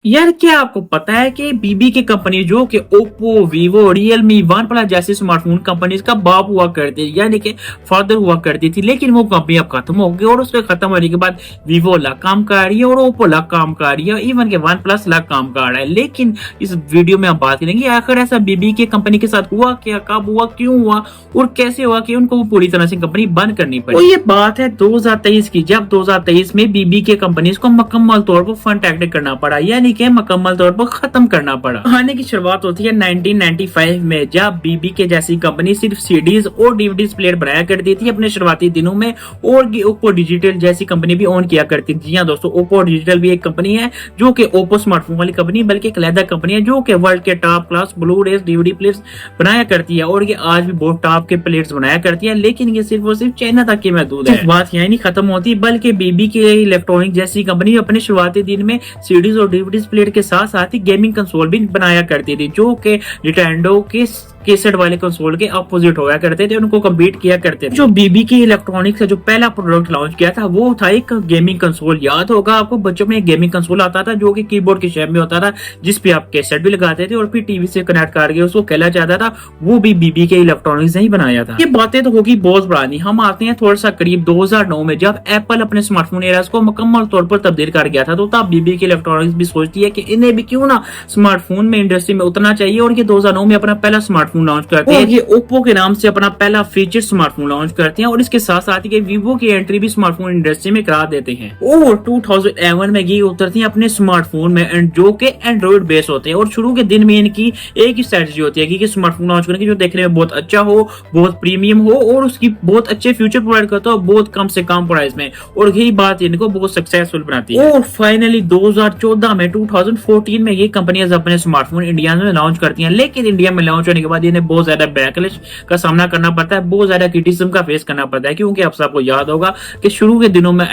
यार क्या आपको पता है कि बीबी की कंपनी जो कि Oppo, Vivo, Realme, one plus जैसी स्मार्टफोन कंपनीज का बाप हुआ करती थी, यानी कि फादर हुआ करती थी। लेकिन वो कंपनी अब खत्म हो गई और उसके खत्म होने के बाद वीवो अलग काम कर रही है और ओप्पो अलग काम कर रही है, इवन के वन प्लस अलग काम कर रहा है। लेकिन इस वीडियो में हम बात करेंगे आखिर ऐसा बीबी की कंपनी के साथ हुआ क्या, कब हुआ, क्यों हुआ और कैसे हुआ कि उनको पूरी तरह से कंपनी बंद करनी पड़ी। तो ये बात है 2023 की, जब 2023 में बीबी के कंपनीज को मुकम्मल तौर पर फंड एक्टिव करना पड़ा, यानी के मुकम्मल तौर पर खत्म करना पड़ा। कहानी की शुरुआत होती है 1995 में, जब बीबी के जैसी कंपनी सिर्फ सीडीज और डीवीडीज प्लेयर बनाया करती थी अपने शुरुआती दिनों में, और ओप्पो डिजिटल जैसी कंपनी भी ओन किया करती थी। हाँ दोस्तों, ओप्पो डिजिटल भी एक कंपनी है जो कि ओप्पो स्मार्टफोन वाली कंपनी, बल्कि एक अलग कंपनी है जो कि वर्ल्ड के top class blue rays DVD players बनाया करती है, और ये आज भी बहुत टॉप के प्लेयर्स बनाया करती है। लेकिन ये सिर्फ और सिर्फ चाइना तक की महदूद है। बात यही नहीं खत्म होती, बल्कि बीबी के इलेक्ट्रॉनिक जैसी कंपनी अपने शुरुआती दिन में सीडीज और डीवीडीज प्लेयर के साथ साथ ही गेमिंग कंसोल भी बनाया करती थी, जो कि निंटेंडो के केसेट वाले कंसोल के अपोजिट होया करते थे, उनको कम्पीट किया करते थे। जो बीबी की इलेक्ट्रॉनिक्स का जो पहला प्रोडक्ट लॉन्च किया था वो था एक गेमिंग कंसोल। याद होगा आपको, बच्चों में एक गेमिंग कंसोल आता था जो कि कीबोर्ड के शेप में होता था, जिस पे आप कैसेट भी लगाते थे और फिर टीवी से कनेक्ट करके उसको खेला जाता था। वो भी बीबी के इलेक्ट्रॉनिक्स ने ही बनाया था। ये बातें तो होगी बहुत पुरानी। हम आते हैं थोड़ा सा करीब 2009 में, जब एप्पल अपने स्मार्टफोन एराज को मुकम्मल तौर पर तब्दील कर गया था, तो तब बीबी की इलेक्ट्रॉनिक्स भी सोचती है कि इन्हें भी क्यों ना स्मार्टफोन में इंडस्ट्री में उतरना चाहिए, और ये 2009 में अपना पहला स्मार्टफोन लॉन्च करते हैं। ये ओप्पो के नाम से अपना पहला फीचर स्मार्टफोन लॉन्च करते हैं, और इसके साथ साथ ही वीवो की एंट्री भी स्मार्टफोन इंडस्ट्री में करा देते हैं। और 2011 में ये उतरती हैं अपने स्मार्टफोन में, जो कि एंड्रॉइड बेस होते हैं। और शुरू के दिन में इनकी एक ही स्ट्रेटजी होती है कि स्मार्टफोन लॉन्च करने की जो देखने में बहुत अच्छा हो, बहुत प्रीमियम हो और उसकी बहुत अच्छे फ्यूचर प्रोवाइड करता हो बहुत कम से कम प्राइस में, और यही बात इनको बहुत सक्सेसफुल बनाती है। और फाइनली 2014 में 2014 में ये कंपनियां अपने स्मार्टफोन इंडिया में लॉन्च करती हैं। लेकिन इंडिया में लॉन्च होने के बाद इन्हें बहुत ज्यादा बैकलैश का सामना करना पड़ता है, बहुत ज्यादा क्रिटिसिज्म का फेस करना पड़ता है, क्योंकि आप सबको याद होगा कि शुरू के दिनों में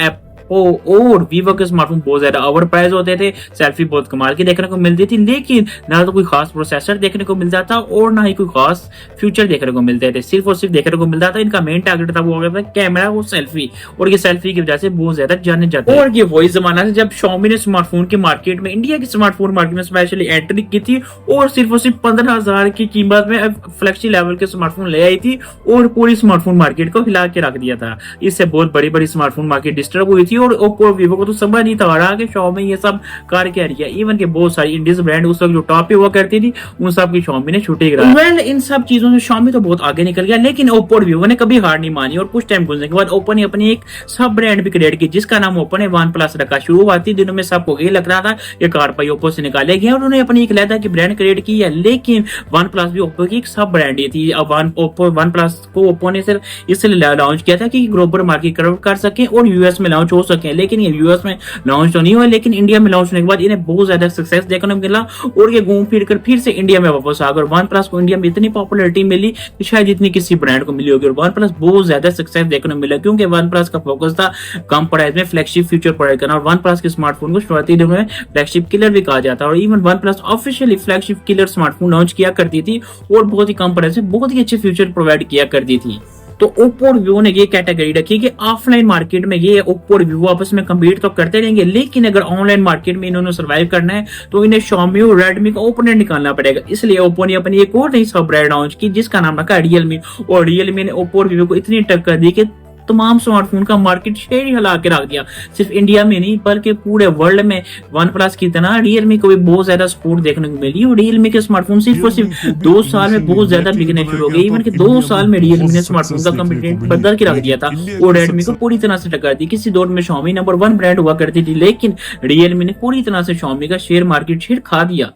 और वीवो के स्मार्टफोन बहुत ज्यादा ओवर प्राइस होते थे, सेल्फी बहुत कमाल की देखने को मिलती थी, लेकिन ना तो कोई खास प्रोसेसर देखने को मिलता था और ना ही कोई खास फ्यूचर देखने को मिलते थे। सिर्फ और सिर्फ देखने को मिलता था, इनका मेन टारगेट था वो हो गया था कैमरा और सेल्फी, और ये सेल्फी की वजह से बहुत ज्यादा जाने जाते हैं। और ये वही जमाना था जब Xiaomi ने स्मार्टफोन की मार्केट में, इंडिया की स्मार्टफोन मार्केट में स्पेशली एंट्री की थी, और सिर्फ 15,000 की कीमत में फ्लैगशिप लेवल के स्मार्टफोन ले आई थी और पूरी स्मार्टफोन मार्केट को हिला के रख दिया था। इससे बहुत बड़ी बड़ी स्मार्टफोन मार्केट डिस्टर्ब हुई थी, और ओप्पो और वीवो को तो समझ नहीं था रहा कि Xiaomi ये सब कार क्या रही है। इवन के बहुत सारी इंडियन ब्रांड उस वक्त जो टॉप पे हुआ करती थी, उन सब की Xiaomi ने छुट्टी करा। वेल, इन सब चीजों से Xiaomi तो बहुत आगे निकल गया, लेकिन ओप्पो और वीवो ने कभी हार नहीं मानी, और कुछ टाइम गुजरने के बाद ओप्पो ने अपनी एक सब ब्रांड भी क्रिएट की, जिसका नाम ओप्पो ने वन प्लस रखा। शुरुआती दिनों में सबको ये लग रहा था ये कार पाई ओप्पो से निकाले गए, और उन्होंने अपनी एक अलग की ब्रांड क्रिएट की है। लेकिन वन प्लस भी ओप्पो की एक सब ब्रांड ही थी। अब वन प्लस को ओप्पो ने सिर्फ इसलिए लॉन्च किया था कि ग्लोबल मार्केट कर सके और यूएस में लॉन्च हो सके, लेकिन ये यूएस में लॉन्च तो नहीं हुआ, लेकिन इंडिया में लॉन्च होने के बाद इन्हें बहुत ज्यादा सक्सेस देखने को मिला, और ये घूम फिर कर फिर से इंडिया में वापस आ गए। वन प्लस को इंडिया में इतनी पॉपुलैरिटी मिली कि शायद इतनी किसी ब्रांड को मिली होगी, और वन प्लस बहुत ज्यादा सक्सेस देखने को मिला, क्योंकि वन प्लस का फोकस था कम प्राइस में फ्लैगशिप फीचर प्रोवाइड करना, और वन प्लस के स्मार्टफोन को शुरुआती दिनों में फ्लैगशिप किलर भी कहा जाता है। और even one plus officially flagship killer smartphone launch किया करती थी, और बहुत ही कम प्राइस में बहुत ही अच्छे फीचर प्रोवाइड किया करती थी। तो ओप्पो और वीवो ने ये कैटेगरी रखी कि ऑफलाइन मार्केट में ये ओप्पो और वीवो आपस में कम्पीट तो करते रहेंगे, लेकिन अगर ऑनलाइन मार्केट में इन्होंने सर्वाइव करना है तो इन्हें Xiaomi और Redmi का ओपोनेंट निकालना पड़ेगा। इसलिए ओप्पो ने अपनी एक और नई सब ब्रांड लॉन्च की, जिसका नाम रखा रियलमी, और रियलमी ने ओप्पो और वीवो को इतनी टक्कर दी कि तमाम स्मार्टफोन का मार्केट शेयर ही हिला के रख दिया। सिर्फ इंडिया में नहीं बल्कि पूरे वर्ल्ड में वन प्लस की तरह रियलमी को भी बहुत ज्यादा सपोर्ट देखने को मिली, और रियलमी के स्मार्टफोन सिर्फ और सिर्फ 2 साल में बहुत ज्यादा बिकने शुरू हो गए। इवन के 2 साल में रियलमी ने स्मार्टफोन का कॉम्पिटिट बदल के रख दिया था, और रेडमी को पूरी तरह से टक्कर दी। किसी दौर में Xiaomi नंबर 1 ब्रांड हुआ करती थी, लेकिन रियलमी ने पूरी तरह से Xiaomi का शेयर मार्केट शेयर खा दिया।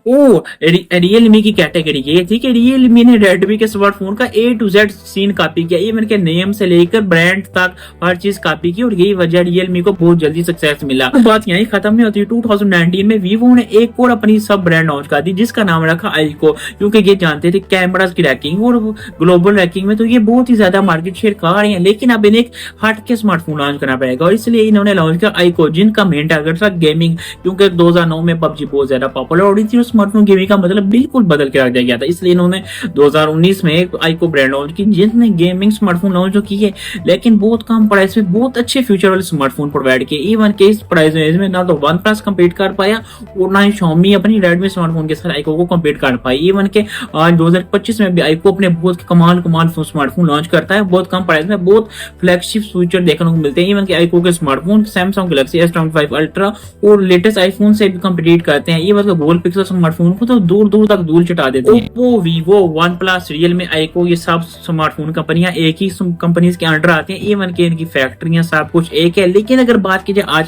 रियलमी की कैटेगरी ये थी कि रियलमी ने रेडमी के स्मार्टफोन का A to Z scene copy किया, इवन के नेम से लेकर ब्रांड तक हर चीज कॉपी की, और यही वजह रियलमी को बहुत जल्दी सक्सेस मिला। तो बात यही खत्म नहीं होती। 2019 में वीवो ने एक और अपनी सब ब्रांड लॉन्च कर दी, जिसका नाम रखा आइको, क्योंकि ये जानते थे कैमरास की रैंकिंग और ग्लोबल रैंकिंग में तो ये बहुत ही ज्यादा मार्केट शेयर खा रहे हैं, लेकिन अब इन्हें हट के स्मार्टफोन लॉन्च करना पड़ेगा, और इसलिए इन्होंने लॉन्च किया आइको, जिनका मेन टारगेट था गेमिंग, क्योंकि 2009 में पबजी बहुत ज्यादा पॉपुलर हो रही थी और स्मार्टफोन गेमिंग का मतलब बिल्कुल बदल के रख दिया गया था। इसलिए इन्होंने 2019 में एक आइको ब्रांड लॉन्च की, जिसने गेमिंग स्मार्टफोन लॉन्च की है, लेकिन बहुत बहुत कम प्राइस में बहुत अच्छे फ्यूचर वाले स्मार्टफोन प्रोवाइड किए। इवन के इस प्राइस रेंज में ना तो वन प्लस कम्पीट कर पाया और ना ही Xiaomi अपनी रेडमी स्मार्टफोन के साथ आईको को कम्पीट कर पाई। इवन के आज 2025 में भी आईको अपने बहुत कमाल स्मार्टफोन लॉन्च करता है बहुत कम प्राइस में, बहुत फ्लैगशिप फीचर देखने को मिलते हैं। इवन के आईको के smartphone Samsung Galaxy S25 ultra और लेटेस्ट आईफोन से भी कम्पीट करते हैं। इवन के गोल्ड पिक्सल स्मार्टफोन को तो दूर दूर तक धूल चटा देते हैं। Oppo, Vivo, OnePlus, Realme, iQOO ये सब स्मार्टफोन कंपनियां एक ही कंपनीज के अंडर आती हैं। इवन के इनकी फैक्ट्रियां सब कुछ एक है। लेकिन अगर बात की जाए आज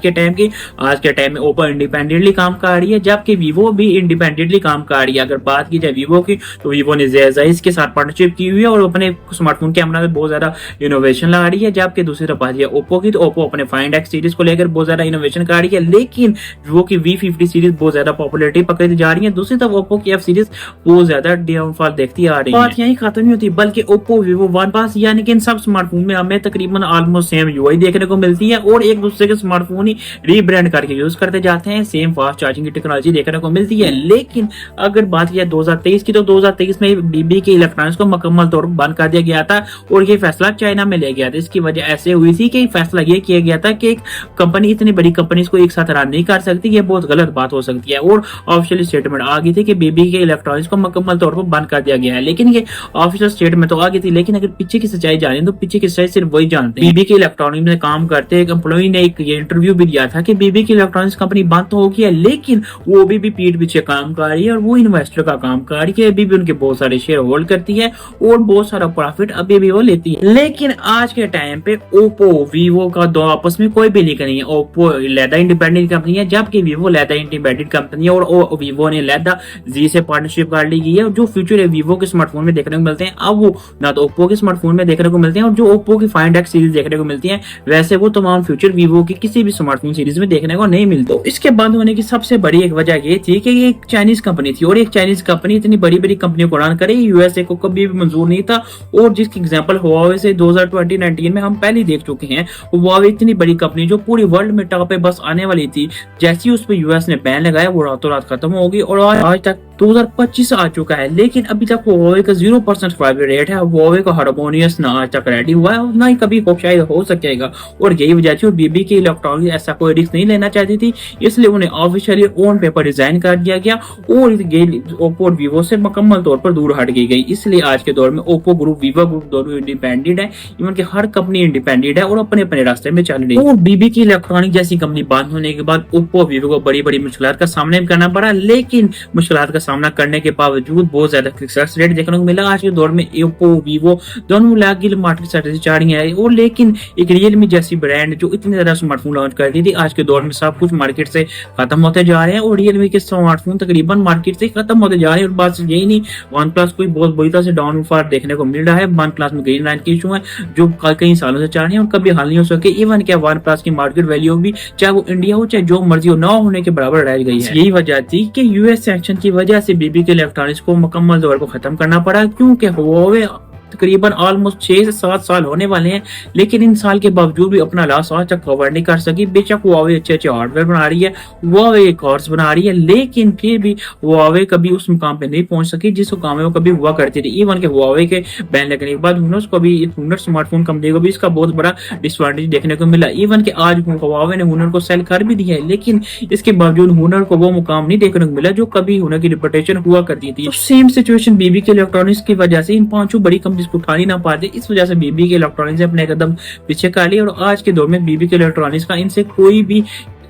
के टाइम में ओप्पो इंडिपेंडेंटली काम कर रही है, जबकि वीवो भी इंडिपेंडेंटली काम कर रही है। अगर बात की जाए वीवो की तो वीवो ने ज़ाइस के साथ पार्टनरशिप की हुई है और अपने स्मार्टफोन कैमरा में बहुत ज्यादा इनोवेशन ला रही है। जबकि दूसरी तरफ बात ओप्पो की तो ओप्पो अपने फाइंड एक्स सीरीज को लेकर बहुत ज्यादा इनोवेशन कर रही है। लेकिन वीवो की V50 सीरीज बहुत ज्यादा पॉपुलरिटी पकड़ती जा रही है। दूसरी तरफ ओप्पो की F सीरीज बहुत ज्यादा डाउनफॉल देखती आ रही है। बात यही खत्म नहीं होती, बल्कि ओप्पो, वीवो, वन प्लस यानी कि इन सब स्मार्टफोन में हमें तकरीबन ऑलमोस्ट सेम यूआई देखने को मिलती है और एक दूसरे के स्मार्टफोन ही रीब्रांड करके यूज करते जाते हैं। सेम फास्ट चार्जिंग की टेक्नोलॉजी देखने को मिलती है। लेकिन अगर बात की जाए 2023 की तो 2023 में बीबी के इलेक्ट्रॉनिक्स को मुकम्मल तौर पर बंद कर दिया गया था और ये फैसला चाइना में ले गया था। इसकी वजह ऐसे हुई थी कि फैसला ये किया गया था कि एक कंपनी इतनी बड़ी कंपनीज को एक साथ रन नहीं कर सकती, ये बहुत गलत बात हो सकती है और ऑफिशियल स्टेटमेंट आ गई थी कि बीबी के इलेक्ट्रॉनिक्स को मुकम्मल तौर पर बंद कर दिया गया है। लेकिन ये ऑफिशियल स्टेटमेंट तो आ गई थी, लेकिन अगर पीछे की सच्चाई जाने तो पीछे की सच्चाई सिर्फ वही जानते हैं। बीबी के इलेक्ट्रॉनिक्स में काम करते एक एम्प्लॉई ने एक ये इंटरव्यू भी दिया था कि बीबी की इलेक्ट्रॉनिक्स कंपनी बंद तो होगी है, लेकिन वो भी पीठ पीछे काम कर रही है और वो इन्वेस्टर का काम कर रही है। अभी भी उनके बहुत सारे शेयर होल्ड करती है और बहुत सारा प्रॉफिट अभी भी वो लेती है। लेकिन आज के टाइम पे ओप्पो, वीवो का दो आपस में कोई भी लिंक नहीं है। ओप्पो लैदा इंडिपेंडेंट कंपनी है, जबकि वीवो लैदा इंडिपेंडेंट कंपनी है और वीवो ने लैदा जी से पार्टनरशिप कर ली गई है। जो फ्यूचर है वीवो के स्मार्टफोन में देखने को मिलते हैं, अब वो ना तो ओप्पो के स्मार्टफोन में देखने को मिलते हैं और जो ओप्पो की फाइंड एक्स सीरीज देखने को मिलती है वैसे वो तमाम फ्यूचर वीवो की किसी भी स्मार्टफोन सीरीज में देखने को नहीं मिलते। इसके बंद होने की सबसे बड़ी एक वजह ये थी कि ये एक चाइनीज कंपनी थी और एक चाइनीज कंपनी इतनी बड़ी बड़ी कंपनियों को रन करे यूएसए को कभी भी मंजूर नहीं था। और जिसकी एग्जांपल हुआवे से 2019 में हम पहले देख चुके हैं। हुआवे इतनी बड़ी कंपनी जो पूरी वर्ल्ड में टॉप पे बस आने वाली थी, जैसे ही उस पर यूएस ने बैन लगाया वो रातों रात खत्म हो गई और आज तक 2025 आ चुका है। लेकिन अभी तक हुआवे का 0% फाइबर रेट है। हुआवे का हार्मोनियस ना आज तक रेडी हुआ है ना ही कभी शायद हो सकेगा और यही वजह थी। और बीबी की इलेक्ट्रॉनिक्स ऐसा कोई रिस्क नहीं लेना चाहती थी, इसलिए उन्हें ऑफिशियली ऑन पेपर रिजाइन कर दिया गया और ओप्पो और वीवो से मुकम्मल तौर पर दूर हट गई। इसलिए आज के दौर में ओप्पो ग्रुप, वीवो ग्रुप दोनों इंडिपेंडेंट है। इवन के हर कंपनी इंडिपेंडेंट है और अपने अपने रास्ते में चल रही है। और बीबी की इलेक्ट्रॉनिक जैसी कंपनी बंद होने के बाद ओप्पो, वीवो को बड़ी बड़ी मुश्किलात का सामना करना पड़ा। लेकिन मुश्किलात का सामना करने के बावजूद बहुत ज्यादा सक्सेस रेट देखने को मिला। आज के दौर में ओप्पो, वीवो दोनों मिला के मार्केट स्ट्रेटजी चाह रही है। और लेकिन एक रियलमी जैसी ब्रांड जो इतने ज्यादा स्मार्टफोन लॉन्च कर दी थी, आज के दौर में सब कुछ मार्केट से खत्म होते जा रहे हैं और रियलमी के स्मार्टफोन तकरीबन मार्केट से खत्म होते जा रहे हैं। और बात यही नहीं, वन प्लस को बहुत बुरी तरह से डाउनफॉल देखने को मिल रहा है। वन प्लस में ग्रीन लाइन की इशू है जो कई सालों से चाह रहे हैं और कभी हल नहीं हो सके। इवन क्या वन प्लस की मार्केट वैल्यू भी चाहे वो इंडिया हो चाहे जो मर्जी हो, ना होने के बराबर रह गई है। यही वजह थी कि यूएस सैंक्शन की वजह से बीबी के इलेक्ट्रॉनिक्स को मुकम्मल तौर पर खत्म करना पड़ा, क्योंकि हुआवे तकरीबन ऑलमोस्ट 6 से 7 साल होने वाले हैं। लेकिन इन साल के बावजूद भी अपना लॉस आज तक कवर नहीं कर सकी। बेशक हुआवे अच्छे अच्छे हार्डवेयर बना रही है, हुआवे कार्ड्स बना रही है, लेकिन फिर भी हुआवे कभी उस मुकाम पे नहीं पहुंच सकी जिस मुकाम में वो कभी हुआ करती थी। इवन के हुआवे के बैन लगने के बाद हुनर को भी, हुनर स्मार्टफोन कंपनी को भी इसका बहुत बड़ा डिसएडवांटेज देखने को मिला। इवन के आज हुआवे ने हुनर को सेल कर भी दिया है, लेकिन इसके बावजूद हुनर को वो मुकाम नहीं देखने को मिला जो कभी हुनर की रिपुटेशन हुआ करती थी। तो सेम सिचुएशन बीबी के इलेक्ट्रॉनिक्स की वजह से इन पांचों बड़ी कंपनी को उठा नहीं ना पाते। इस वजह से बीबी के इलेक्ट्रॉनिक्स ने अपने कदम पीछे कर लिए और आज के दौर में बीबी के इलेक्ट्रॉनिक्स का इनसे कोई भी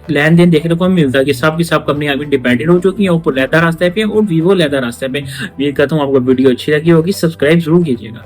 लेन देन देखने को मिलता कि सब की सब कंपनी अभी डिपेंडेंट हो चुकी है। ओप्पो लैदा रास्ते पे और वीवो लैदा रास्ते पे। उम्मीद करता हूँ आपको वीडियो अच्छी लगी होगी। सब्सक्राइब जरूर कीजिएगा।